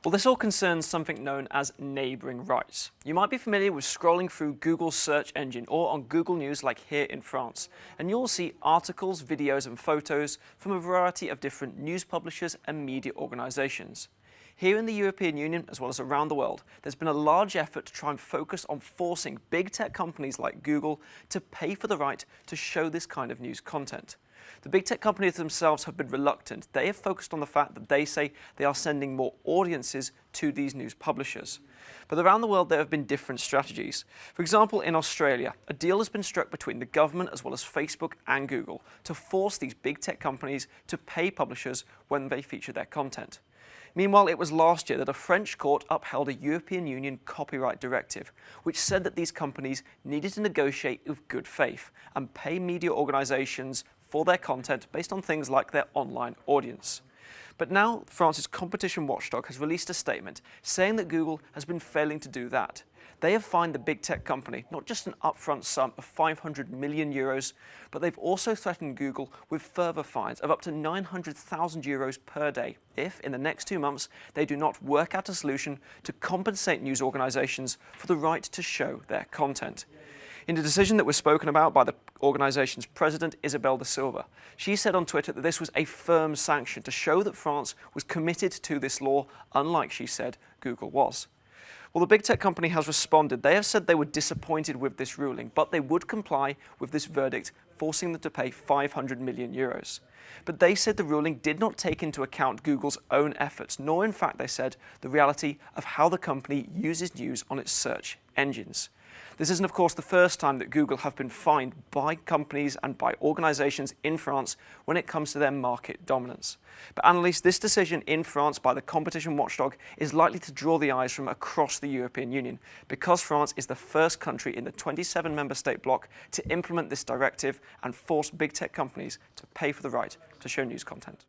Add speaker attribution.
Speaker 1: Well, this all concerns something known as neighbouring rights. You might be familiar with scrolling through Google's search engine or on Google News like here in France, and you'll see articles, videos and photos from a variety of different news publishers and media organisations. Here in the European Union, as well as around the world, there's been a large effort to try and focus on forcing big tech companies like Google to pay for the right to show this kind of news content. The big tech companies themselves have been reluctant. They have focused on the fact that they say they are sending more audiences to these news publishers. But around the world there have been different strategies. For example, in Australia, a deal has been struck between the government as well as Facebook and Google to force these big tech companies to pay publishers when they feature their content. Meanwhile, it was last year that a French court upheld a European Union copyright directive, which said that these companies needed to negotiate with good faith and pay media organisations for their content based on things like their online audience. But now France's competition watchdog has released a statement saying that Google has been failing to do that. They have fined the big tech company not just an upfront sum of 500 million euros, but they've also threatened Google with further fines of up to 900,000 euros per day if, in the next 2 months, they do not work out a solution to compensate news organisations for the right to show their content. In a decision that was spoken about by the organisation's president, Isabel da Silva, she said on Twitter that this was a firm sanction to show that France was committed to this law, unlike, she said, Google was. Well, the big tech company has responded. They have said they were disappointed with this ruling, but they would comply with this verdict, forcing them to pay 500 million euros. But they said the ruling did not take into account Google's own efforts, nor in fact, they said, the reality of how the company uses news on its search engines. This isn't, of course, the first time that Google have been fined by companies and by organisations in France when it comes to their market dominance. But Annalise, this decision in France by the competition watchdog is likely to draw the eyes from across the European Union because France is the first country in the 27 member state bloc to implement this directive and force big tech companies to pay for the right to show news content.